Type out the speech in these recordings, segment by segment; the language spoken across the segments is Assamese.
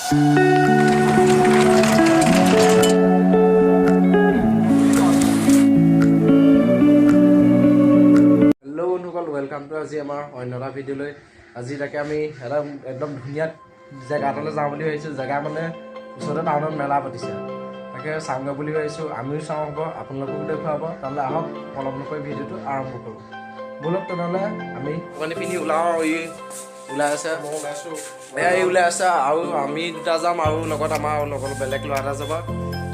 वेलकाम टू আজি আমাৰ অন্য এটা ভিডিঅ'লৈ আজি তাকে আমি এটা একদম ধুনীয়া জেগা এটালৈ যাওঁ বুলি ভাবিছোঁ জেগা মানে ওচৰতে টাউনত মেলা পাতিছে তাকে চাওঁগৈ বুলি ভাবিছোঁ আমিও চাওঁ হ'ব আপোনালোককো দেখুৱাব তাহলে আহক অলপ নকৈ ভিডিঅ'টো আৰম্ভ কৰোঁ বলক তেনেহ'লে আমি মানে পিন্ধি ওলাওঁ ওলাই আছে মই ওলাইছোঁ এই ওলাই আছে আৰু আমি দুটা যাম আৰু লগত আমাৰ লগত বেলেগ ল'ৰা এটা যাব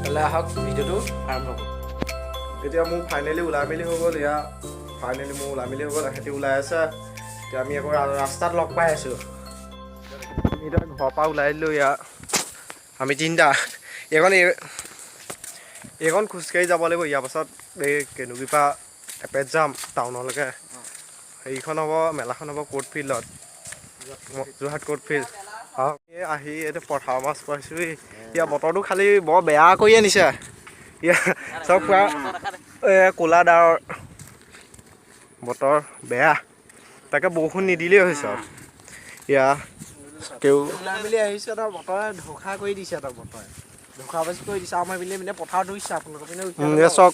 তাহলে আহক ভিডিঅ'টো আৰম্ভ কৰোঁ এতিয়া মোৰ ফাইনেলি ওলাই মেলি হৈ গ'ল এয়া ফাইনেলি মোৰ ওলাই মেলি হৈ গ'ল সিহঁতি ওলাই আছে এতিয়া আমি আকৌ ৰাস্তাত লগ পাই আছোঁ আমি এতিয়া ঘৰৰ পৰা ওলাই দিলোঁ ইয়াত আমি তিনিটা এইখন খোজকাঢ়ি যাব লাগিব ইয়াৰ পাছত এই কেনুগুৰিৰ পৰা এপেট যাম টাউনলৈকে সেইখন হ'ব মেলাখন হ'ব কোৰ্ট ফিল্ডত যোৰহাট কোৰ্ট ফিল্ড আহি এতিয়া পথাৰ মাছ পাইছোঁহি ইয়াৰ বতৰটো খালি বৰ বেয়া কৰি আনিছে ইয়াৰ চব পুৰা ক'লা ডাৱৰ বতৰ বেয়া তাকে বৰষুণ নিদিলেই হৈছে আৰু ইয়া কেউ ওলাই মেলি আহিছে তাৰ বতৰে ধোখা কৰি দিছে তাৰ বতৰে ধোখা বেছি কৰি দিছে আমাৰ পিনে পিনে পথাৰ ৰুইছে আপোনালোকৰ পিনে চক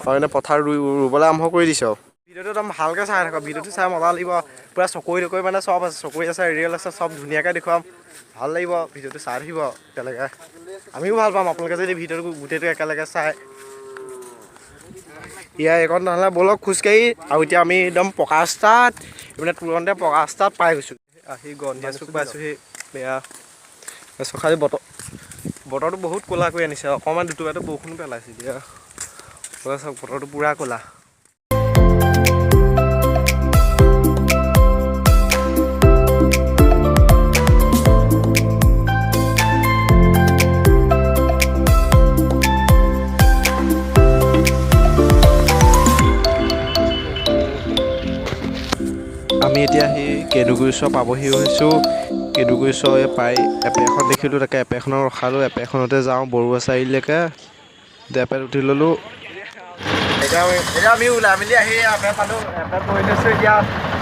হয় পথাৰ ৰুবলৈ আৰম্ভ কৰি দিছে আৰু ভিডিঅ'টো একদম ভালকৈ চাই থাকক ভিডিঅ'টো চাই মজা লাগিব পূৰা চকুৰি তকুৰি মানে চব আছে চকুৰি আছে ৰিয়েল আছে চব ধুনীয়াকৈ দেখুৱাম ভাল লাগিব ভিডিঅ'টো চাই থাকিব একেলগে আমিও ভাল পাম আপোনালোকে যদি ভিডিঅ'টো গোটেইটো একেলগে চাই ইয়া এইকণ নহ'লে বলক খোজকাঢ়ি আৰু এতিয়া আমি একদম পকা ৰাস্তাত মানে তুৰন্তে পকা ৰাস্তাত পাই গৈছোঁ আহি গন্ধিয়া চুক পাইছোঁহি বেয়া খালি বতৰটো বহুত ক'লা কৰি আনিছে অকণমান দুটুকাটো বৰষুণ পেলাইছে এতিয়া চাওক বতৰটো পূৰা ক'লা আমি এতিয়া সেই কেনুগুৰি ওচৰ পাবহি হৈছোঁ কেনুগুৰি ওচৰ পাই এপে এখন দেখিলোঁ তাকে এপেখনত ৰখালোঁ এপেখনতে যাওঁ বৰুৱা চাৰিআলিলৈকে এপেত উঠি ল'লোঁ এতিয়া আমি ওলাই মেলি আহি এপে পালোঁ এপে পঢ়ি লৈছোঁ এতিয়া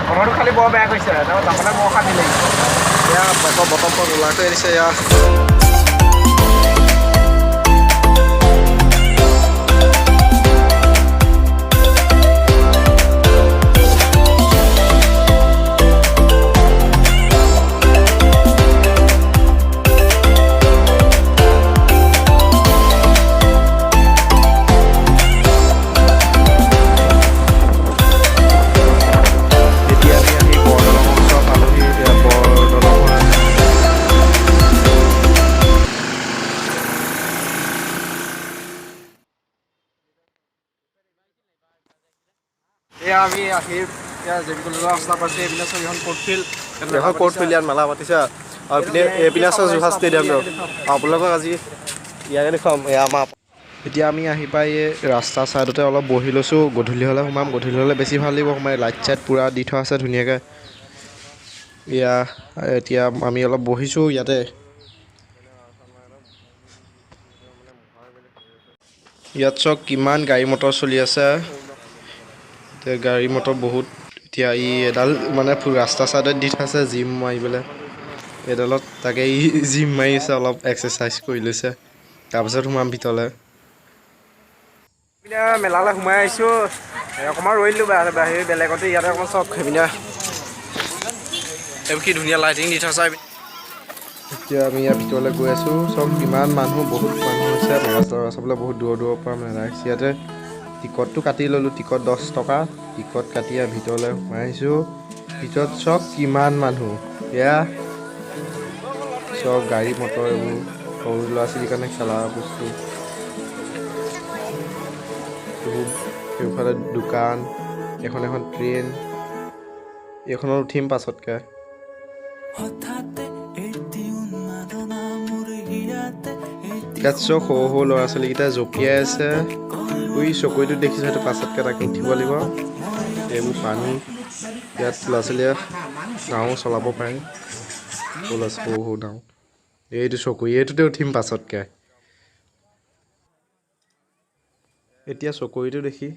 বতৰটো খালি বৰ বেয়া কৰিছে যাবলৈ বৰ শান্তি লাগিছে এতিয়া বতৰ ওলাই কৰি আনিছে এয়া আমি আহি এতিয়া জেবিকলৰ ৰাস্তা পাইছোঁ এইপিনে আছে এইখন কোৰ্ট ফিল্ড এখন কোৰ্ট ফিল্ড ইয়াত মেলা পাতিছে আৰু পিনে এইপিনে আছে যোৰহাট ষ্টেডিয়ামটো আপোনালোকক আজি ইয়াকে দেখুৱাম এয়া আমাৰ এতিয়া আমি আহি পাই এই ৰাস্তা ছাইডতে অলপ বহি লৈছোঁ গধূলি হ'লে সোমাম গধূলি হ'লে বেছি ভাল লাগিব সোমাই লাইট চাইট পূৰা দি থোৱা আছে ধুনীয়াকৈ এয়া এতিয়া আমি অলপ বহিছোঁ ইয়াতে ইয়াত চাওক কিমান গাড়ী মটৰ চলি আছে গাড়ী মটৰ বহুত এতিয়া এডাল মানে ৰাস্তা চাইডত দি থৈছে জিম মাৰিবলৈ এডালত তাকে জিম মাৰি আছে অলপ এক্সাৰচাইজ কৰি লৈছে তাৰপিছত সোমাম ভিতৰলৈ মেলালৈ সোমাই আহিছোঁ অকণমান ৰৈ দিলোঁ বাহিৰ বেলেগতে ইয়াতে অকণমান চব সেইপিনে এইবোৰ কি ধুনীয়া লাইটিং দি থৈছে এতিয়া আমি ইয়াৰ ভিতৰলৈ গৈ আছোঁ চব কিমান মানুহ বহুত মানুহ হৈছে মেলা চাবলৈ বহুত দূৰৰ পৰা মেলা আহিছে ইয়াতে টিকটটো কাটি ল'লোঁ টিকট 10 টকা টিকট কাটি ভিতৰলৈ সোমাই আহিছোঁ ভিতৰত চব কিমান মানুহ এয়া চব গাড়ী মটৰ এইবোৰ সৰু ল'ৰা ছোৱালীৰ কাৰণে খেলা বস্তু সেইফালে দোকান এখন ট্ৰেইন এইখনত উঠিম পাছতকৈ ইয়াত চব সৰু সৰু ল'ৰা ছোৱালীকেইটা জঁপিয়াই আছে চকৰিটো দেখিছোঁ সেইটো পাছতকৈ তাকে উঠিব লাগিব এইবোৰ পানী ইয়াত ল'ৰা ছোৱালীয়ে নাও চলাব পাৰে সৰু সৰু নাও এইটো চকৰি এইটোতে উঠিম পাছতকৈ এতিয়া চকৰিটো দেখি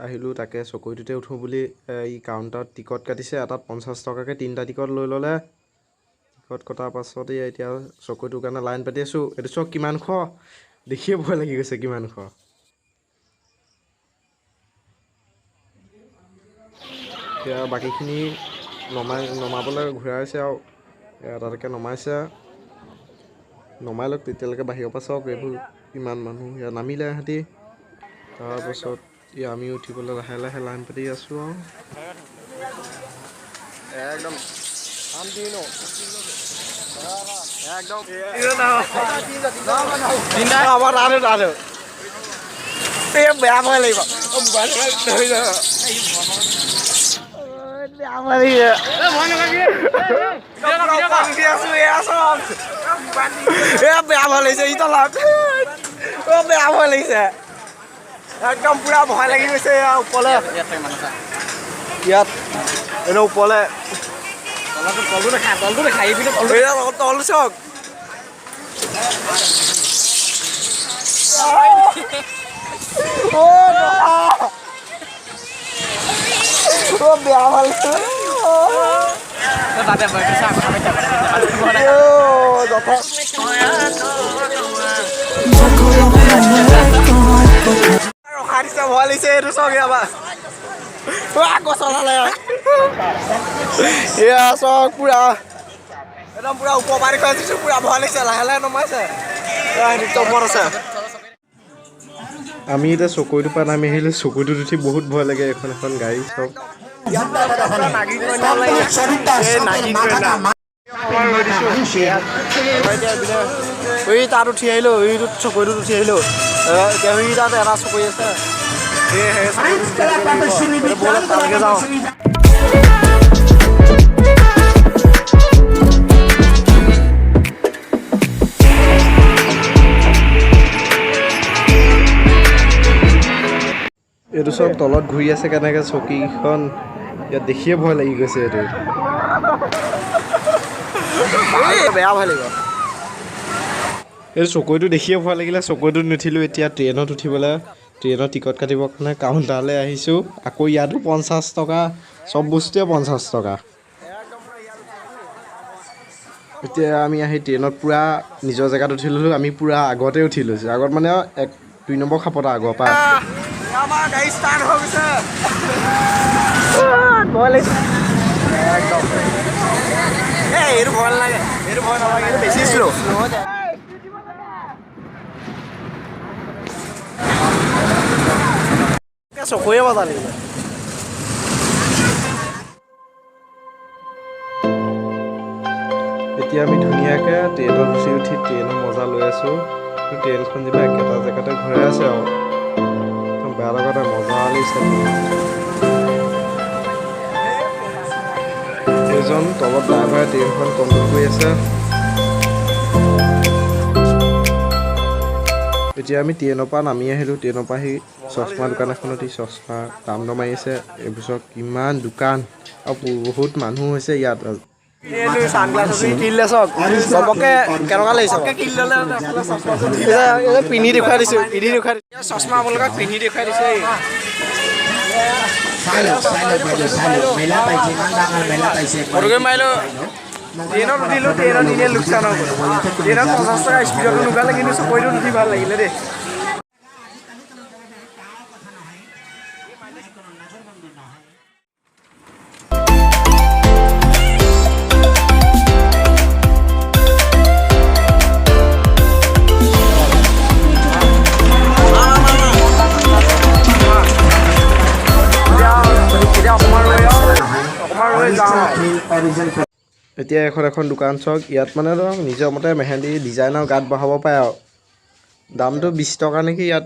আহিলোঁ তাকে চকৰিটোতে উঠোঁ বুলি এই কাউণ্টাৰত টিকট কাটিছে এটাত 50 টকাকৈ 3টা টিকট লৈ ল'লে টিকট কটাৰ পাছতে এতিয়া চকুটোৰ কাৰণে লাইন পাতি আছোঁ। এইটো চক কিমান শ দেখিয়ে ভয় লাগি গৈছে কিমান শ। এতিয়া বাকীখিনি নমাবলৈ ঘূৰাইছে আৰু তালৈকে নমাইছে। নমাই লওক তেতিয়ালৈকে বাহিৰৰ পৰা চাওক এইবোৰ কিমান মানুহ ইয়াত নামিলে সিহঁতি। তাৰপাছত আমি উঠিবলৈ লাহে লাহে লাইন পাতি আছোঁ আৰু একদম বেয়া ভয় লাগিব বেয়া ভয় লাগিছে ই তলত বেয়া ভয় লাগিছে একদম পুৰা ভয় লাগি গৈছে ওপৰলে ইয়াত এনে ওপৰলে তলটো চাওক বেয়া ভাল ৰখা দিছে ভয় লাগিছে এইটো চাওক আকৌ চলালে এয়া চাওক পুৰা একদম পুৰা ওপৰ পাৰি খাই দিছোঁ পুৰা ভয় লাগিছে লাহে লাহে নমাইছে ওপৰত আছে। আমি এতিয়া চকৰিটোৰ পৰা নামি আহিলোঁ। চকৰিটোত উঠি বহুত ভয় লাগে এখন এখন গাড়ী চব তাত উঠি আহিলোঁ চকৰিটোত উঠি আহিলোঁ এতিয়া তাত এটা চকৰি আছে তালৈকে যাওঁ। এইটো চব তলত ঘূৰি আছে কেনেকৈ চকীখন ইয়াত দেখিয়ে ভয় লাগি গৈছে এইটো বেয়া ভয় লাগিব এইটো চকৰিটো দেখিয়ে ভয় লাগিলে চকৰিটোত নুঠিলোঁ। এতিয়া ট্ৰেইনত উঠিবলৈ ট্ৰেইনৰ টিকট কাটিবৰ কাৰণে কাউণ্টাৰলৈ আহিছোঁ। আকৌ ইয়াতো 50 টকা চব বস্তুৱে 50 টকা। এতিয়া আমি আহি ট্ৰেইনত পূৰা নিজৰ জেগাত উঠি ল'লোঁ। আমি পূৰা আগতে উঠি লৈছোঁ আগত মানে 1-2 নম্বৰ খাপতে আগৰ পৰা আমাৰ গাড়ী ষ্টাৰ্ট হৈ গৈছে একদম এইটো ভয় নালাগে এইটো বেছি শ্ল' চকুৱে মজা লাগিব। এতিয়া আমি ধুনীয়াকৈ ট্ৰেইনত উঠি ট্ৰেইনৰ মজা লৈ আছোঁ। ট্ৰেইনখন যেনিবা একেটা জেগাতে ঘূৰাই আছে আৰু বেয়া লগতে মজা লাগিছে। এজন তলত ড্ৰাইভাৰে ট্ৰেইনখন কণ্ট্ৰল কৰি আছে। এতিয়া আমি ট্ৰেইনৰ পৰা নামি আহিলোঁ। ট্ৰেইনৰ পৰা আহি চশমা দোকান এখনত চশমা দাম দৰ মাৰি আছে। এইবছৰ কিমান দোকান আৰু বহুত মানুহ হৈছে ইয়াত। পিন্ধি দেখুৱাই দিছোঁ চশমা আপোনালোকক পিন্ধি দেখুৱাই দিছোঁ। ফটোকে মাৰিলোঁ ট্ৰেইনত উঠিলোঁ ট্ৰেইনত এনেই লোকচান হৈ গ'ল। ট্ৰেইনত 50 টকা স্পীডতো নুগালে কিন্তু চকৰিটোত উঠি ভাল লাগিলে দেই। এতিয়া এখন দোকান চাওক ইয়াত মানে ধৰক নিজৰ মতে মেহেন্দি ডিজাইনৰ গাত বহাব পাৰে আৰু দামটো 20 টকা নেকি ইয়াত।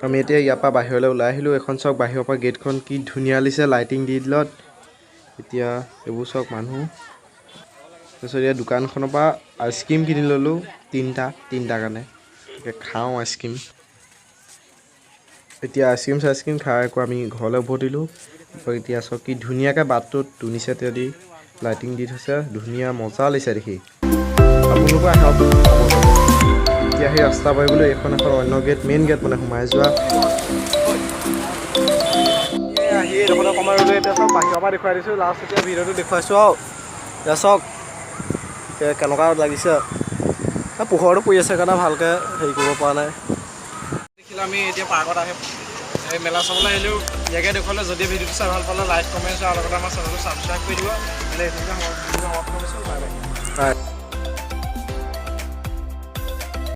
আমি এতিয়া ইয়াৰ পৰা বাহিৰলৈ ওলাই আহিলোঁ। এখন চাওক বাহিৰৰ পৰা গেটখন কি ধুনীয়া লাগিছে লাইটিং দি দিলত। এতিয়া এইবোৰ চাওক মানুহ তাৰপিছত এতিয়া দোকানখনৰ পৰা আইচক্ৰীম কিনি ল'লোঁ তিনিটা কাৰণে খাওঁ আইচক্ৰীম। এতিয়া আইচক্ৰীম খাই আকৌ আমি ঘৰলৈ উভতিলোঁ। এতিয়া চাওক কি ধুনীয়াকৈ বাটটোত তুনিছে দি লাইটিং দি থৈছে ধুনীয়া মজা লাগিছে দেখি। আপোনালোকে আহক। এতিয়া সেই ৰাস্তা পাৰিবলৈ এখন অন্য গেট মেইন গেট মানে সোমাই যোৱা। আহি এইডোখৰতে অকণমান ৰ'লো এতিয়া চাওক বাহিৰৰ পৰা দেখুৱাই দিছোঁ লাষ্ট এতিয়া ভিডিঅ'টো দেখুৱাইছোঁ আৰু এতিয়া চাওক কেনেকুৱা লাগিছে পোহৰটো পৰি আছে কাৰণে ভালকৈ হেৰি কৰিব পৰা নাই দেখিলে আমি এতিয়া পাৰ্কত আহে এই মেলা চাবলৈ আহিলেও ইয়াকে দেখুৱালে যদি ভিডিঅ'টো চাই ভাল পালে লাইক কমেণ্ট আৰু লগতে আমাৰ চেনেলটো ছাবস্ক্ৰাইব কৰি দিব